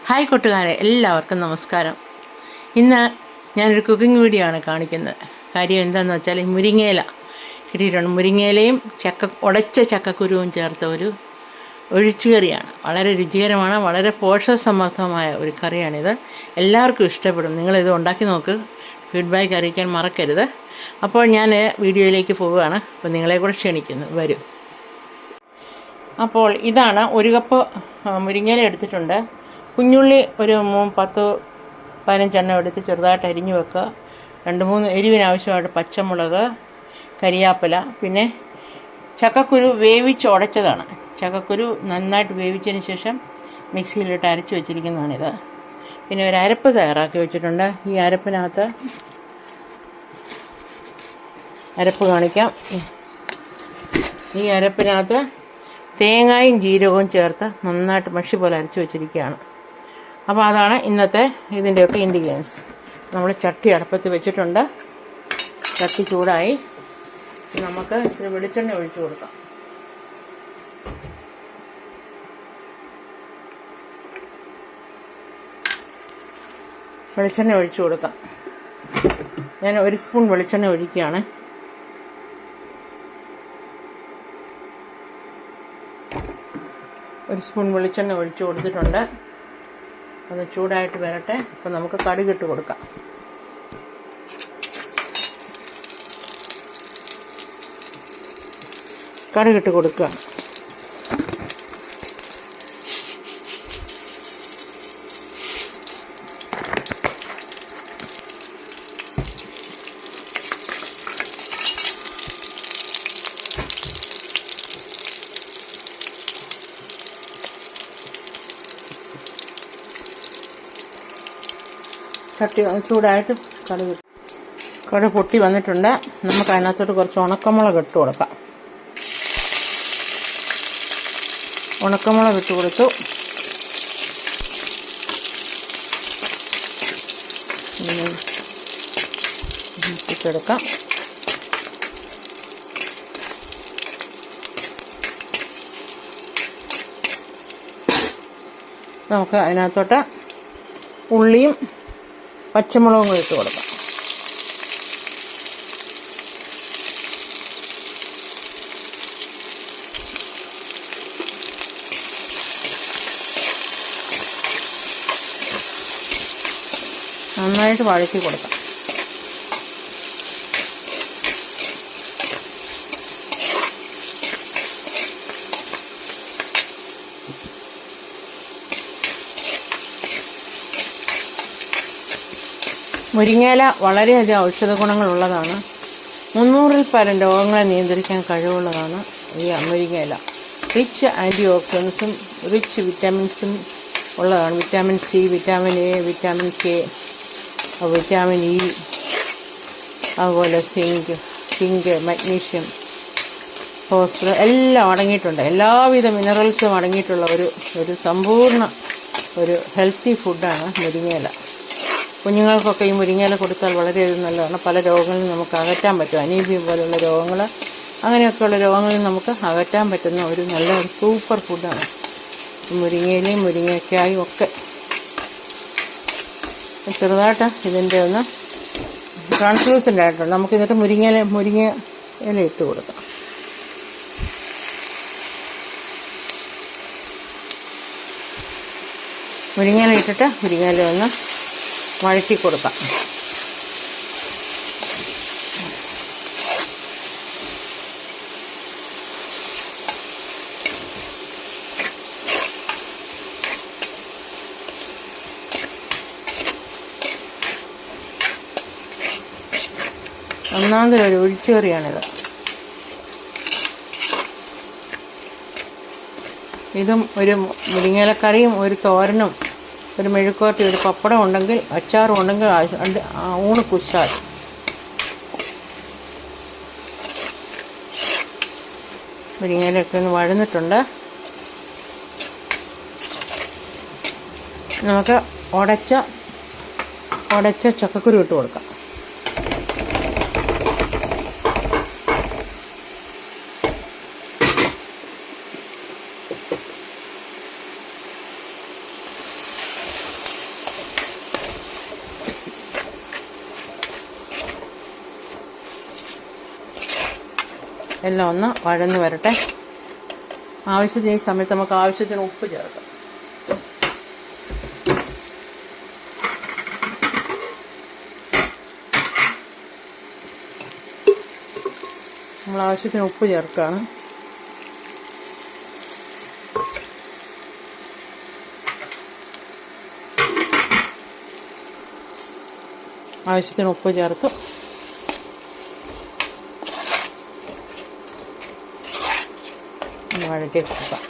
Hi കൂട്ടുകാരെ, എല്ലാവർക്കും നമസ്കാരം. ഇന്ന് ഞാനൊരു കുക്കിംഗ് വീഡിയോ ആണ് കാണിക്കുന്നത്. കാര്യം എന്താണെന്ന് വെച്ചാൽ മുരിങ്ങയില കിട്ടിയിട്ടുണ്ട്. മുരിങ്ങയിലയും ഉടച്ച ചക്കക്കുരുവും ചേർത്ത ഒരു ഒഴിച്ചുകറിയാണ്. വളരെ രുചികരമാണ്, വളരെ പോഷകസമൃദ്ധമായ ഒരു കറിയാണിത്. എല്ലാവർക്കും ഇഷ്ടപ്പെടും. നിങ്ങളിത് ഉണ്ടാക്കി നോക്ക്, ഫീഡ്ബാക്ക് അറിയിക്കാൻ മറക്കരുത്. അപ്പോൾ ഞാൻ വീഡിയോയിലേക്ക് പോവുകയാണ്. അപ്പോൾ നിങ്ങളെ കൂടെ ക്ഷണിക്കുന്നു, വരൂ. അപ്പോൾ ഇതാണ്, ഒരു കപ്പ് മുരിങ്ങയില എടുത്തിട്ടുണ്ട്. കുഞ്ഞുള്ളി ഒരു 10-15 എടുത്ത് ചെറുതായിട്ട് അരിഞ്ഞു വെക്കുക. 2-3 എരിവിനാവശ്യമായിട്ട് പച്ചമുളക്, കരിയാപ്പില, പിന്നെ ചക്കക്കുരു വേവിച്ച് ഉടച്ചതാണ്. ചക്കക്കുരു നന്നായിട്ട് വേവിച്ചതിന് ശേഷം മിക്സിയിലിട്ട് അരച്ച് വെച്ചിരിക്കുന്നതാണിത്. പിന്നെ ഒരു അരപ്പ് തയ്യാറാക്കി വെച്ചിട്ടുണ്ട്. ഈ അരപ്പിനകത്ത് അരപ്പ് കാണിക്കാം. ഈ അരപ്പിനകത്ത് തേങ്ങയും ജീരകവും ചേർത്ത് നന്നായിട്ട് മഷി പോലെ അരച്ച് വെച്ചിരിക്കുകയാണ്. അപ്പോൾ അതാണ് ഇന്നത്തെ ഇതിൻ്റെയൊക്കെ ഇൻഗ്രീഡിയൻസ്. നമ്മൾ ചട്ടി അടുപ്പത്ത് വെച്ചിട്ടുണ്ട്. ചട്ടി ചൂടായി. നമുക്ക് ഇച്ചിരി വെളിച്ചെണ്ണ ഒഴിച്ചു കൊടുക്കാം. വെളിച്ചെണ്ണ ഒഴിച്ചു കൊടുക്കാം. ഞാൻ 1 സ്പൂൺ വെളിച്ചെണ്ണ ഒഴിക്കുകയാണ്. ഒരു സ്പൂൺ വെളിച്ചെണ്ണ ഒഴിച്ചു കൊടുത്തിട്ടുണ്ട്. അത് ചൂടായിട്ട് വരട്ടെ. അപ്പോൾ നമുക്ക് കടുകിട്ട് കൊടുക്കാം. കടുകിട്ട് കൊടുക്കുക. ചട്ടി ചൂടായിട്ട് കടുക് പൊട്ടി വന്നിട്ടുണ്ട്. നമുക്ക് അതിനകത്തോട്ട് കുറച്ച് ഉണക്കമുളക് ഇട്ട് കൊടുക്കാം. ഉണക്കമുളക് ഇട്ട് കൊടുത്തു. ഇട്ടെടുക്കാം. നമുക്ക് അതിനകത്തോട്ട് ഉള്ളിയും പച്ചമുളകും ഇട്ട് കൊടുക്കാം. നന്നായിട്ട് വഴറ്റി കൊടുക്കാം. മുരിങ്ങയില വളരെയധികം ഔഷധ ഗുണങ്ങളുള്ളതാണ്. 300-ൽ പരം രോഗങ്ങളെ നിയന്ത്രിക്കാൻ കഴിവുള്ളതാണ് ഈ മുരിങ്ങയില. റിച്ച് ആൻറ്റി ഓക്സിഡൻസും റിച്ച് വിറ്റാമിൻസും ഉള്ളതാണ്. Vitamin C, vitamin A, vitamin K, vitamin E, അതുപോലെ സിങ്ക്, മഗ്നീഷ്യം, ഫോസ്ഫറസ് എല്ലാം അടങ്ങിയിട്ടുണ്ട്. എല്ലാവിധ മിനറൽസും അടങ്ങിയിട്ടുള്ള ഒരു സമ്പൂർണ്ണ ഒരു ഹെൽത്തി ഫുഡാണ് മുരിങ്ങയില. കുഞ്ഞുങ്ങൾക്കൊക്കെ ഈ മുരിങ്ങയില കൊടുത്താൽ വളരെയധികം നല്ലതാണ്. പല രോഗങ്ങളിൽ നമുക്ക് അകറ്റാൻ പറ്റും. അനീമിയ പോലുള്ള രോഗങ്ങൾ, അങ്ങനെയൊക്കെയുള്ള രോഗങ്ങളിൽ നമുക്ക് അകറ്റാൻ പറ്റുന്ന ഒരു നല്ല സൂപ്പർ ഫുഡാണ് മുരിങ്ങയിലയും മുരിങ്ങയ്ക്കായും ഒക്കെ. ചെറുതായിട്ട് ഇതിൻ്റെ ഒന്ന് ട്രാൻസ്ലൂസൻ്റ് ആയിട്ടുണ്ട്. നമുക്ക് എന്നിട്ട് മുരിങ്ങയില ഇട്ട് കൊടുക്കാം. മുരിങ്ങയില ഇട്ടിട്ട് മുരിങ്ങയില ഒന്ന് വഴറ്റി കൊടുക്കാം. ഒന്നാമതൊരു ഒഴിച്ചുകറിയാണിത്. ഇതും ഒരു മുരിങ്ങയിലക്കറിയും ഒരു തോരനും ഒരു മെഴുക്കുവരട്ടി, ഒരു പപ്പടം ഉണ്ടെങ്കിൽ, അച്ചാറും ഉണ്ടെങ്കിൽ ഊണ് കുശാൽ. മുരിങ്ങയിലൊക്കെ ഒന്ന് വഴന്നിട്ടുണ്ട്. നമുക്ക് ഉടച്ച ചക്കക്കുരു ഇട്ട് കൊടുക്കാം. എല്ലാം ഒന്ന് വഴന്ന് വരട്ടെ. ആവശ്യത്തിന് ഈ സമയത്ത് നമുക്ക് ആവശ്യത്തിന് ഉപ്പ് ചേർക്കാം. നമ്മൾ ആവശ്യത്തിന് ഉപ്പ് ചേർക്കുകയാണ്. ആവശ്യത്തിന് ഉപ്പ് ചേർത്തു. വഴറ്റി കൊടുക്കാം.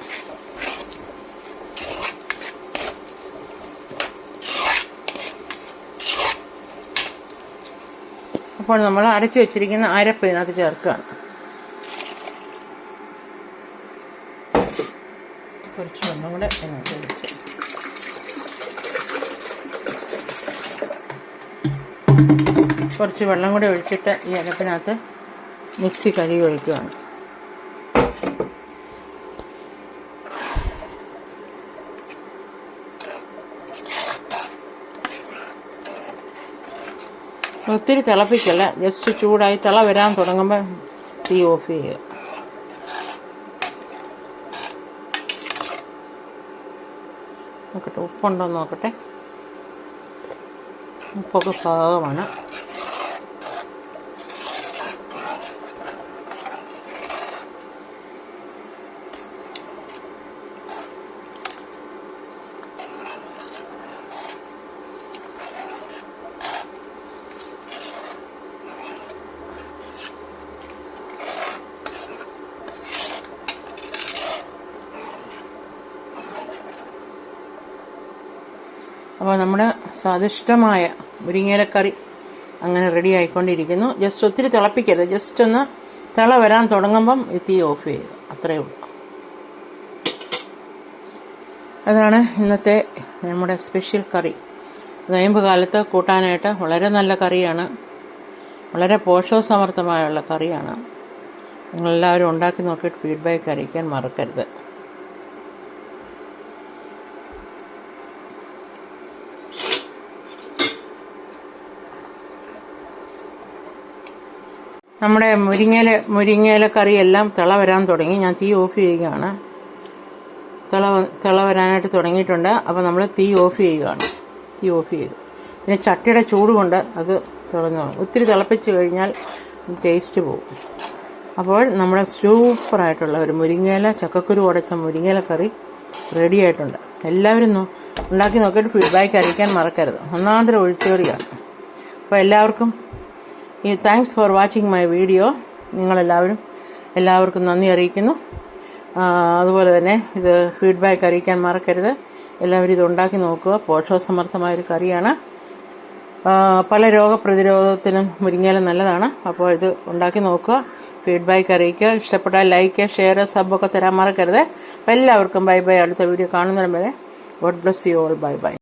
അപ്പോൾ നമ്മൾ അരച്ചു വെച്ചിരിക്കുന്ന അരപ്പ് ഇതിനകത്ത് ചേർക്കുകയാണ്. കുറച്ച് വെള്ളം കൂടെ അതിനകത്ത് ഒഴിച്ച് കുറച്ച് വെള്ളം കൂടെ ഒഴിച്ചിട്ട് ഈ അരപ്പിനകത്ത് മിക്സി കഴുകി ഒഴിക്കുകയാണ്. ഒത്തിരി തിളപ്പിക്കല്ല, ജസ്റ്റ് ചൂടായി തിള വരാൻ തുടങ്ങുമ്പോൾ തീ ഓഫ് ചെയ്യുക. നോക്കട്ടെ, ഉപ്പുണ്ടോ എന്ന് നോക്കട്ടെ. ഉപ്പൊക്കെ പാകമാണ്. അപ്പോൾ നമ്മുടെ സ്വാദിഷ്ടമായ മുരിങ്ങയിലക്കറി അങ്ങനെ റെഡി ആയിക്കൊണ്ടിരിക്കുന്നു. ജസ്റ്റ് ഒത്തിരി തിളപ്പിക്കരുത്, ജസ്റ്റ് ഒന്ന് തിള വരാൻ തുടങ്ങുമ്പം തീ ഓഫ് ചെയ്യുക, അത്രയേ ഉള്ളൂ. അതാണ് ഇന്നത്തെ നമ്മുടെ സ്പെഷ്യൽ കറി. നോയമ്പ് കാലത്ത് കൂട്ടാനായിട്ട് വളരെ നല്ല കറിയാണ്, വളരെ പോഷകസമൃദ്ധമായുള്ള കറിയാണ്. നിങ്ങളെല്ലാവരും ഉണ്ടാക്കി നോക്കിയിട്ട് ഫീഡ്ബാക്ക് അറിയിക്കാൻ മറക്കരുത്. നമ്മുടെ മുരിങ്ങയില കറിയെല്ലാം തിള വരാൻ തുടങ്ങി. ഞാൻ തീ ഓഫ് ചെയ്യുകയാണ്. തിള വരാനായിട്ട് തുടങ്ങിയിട്ടുണ്ട്. അപ്പോൾ നമ്മൾ തീ ഓഫ് ചെയ്യുകയാണ്. തീ ഓഫ് ചെയ്തു. പിന്നെ ചട്ടിയുടെ ചൂട് കൊണ്ട് അത് തിളഞ്ഞു. ഒത്തിരി തിളപ്പിച്ച് കഴിഞ്ഞാൽ ടേസ്റ്റ് പോകും. അപ്പോൾ നമ്മുടെ സൂപ്പറായിട്ടുള്ള ഒരു മുരിങ്ങയില ചക്കക്കുരു ഉടച്ച മുരിങ്ങയില കറി റെഡി ആയിട്ടുണ്ട്. എല്ലാവരും ഉണ്ടാക്കി നോക്കിയിട്ട് ഫീഡ്ബാക്ക് അറിയിക്കാൻ മറക്കരുത്. ഒന്നാന്തരം ഒഴിച്ചുകറിയാണ്. അപ്പോൾ എല്ലാവർക്കും thanks for watching my video. എല്ലാവർക്കും നന്ദി അറിയിക്കുന്നു. അതുപോലെ തന്നെ ഇത് ഫീഡ്ബാക്ക് അറിയിക്കാൻ മറക്കരുത്. എല്ലാവരും ഇത് ഉണ്ടാക്കി നോക്കുക. പോഷകസമൃദ്ധമായൊരു കറിയാണ്. പല രോഗപ്രതിരോധത്തിനും മുരിങ്ങയില നല്ലതാണ്. അപ്പോൾ ഇത് ഉണ്ടാക്കി നോക്കുക, ഫീഡ്ബാക്ക് അറിയിക്കുക. ഇഷ്ടപ്പെട്ടാൽ ലൈക്ക്, ഷെയർ, സബ്ബൊക്കെ തരാൻ മറക്കരുത്. അപ്പോൾ എല്ലാവർക്കും ബൈ ബൈ. അടുത്ത വീഡിയോ കാണുന്നതിന് വരെ God bless you all. Bye bye.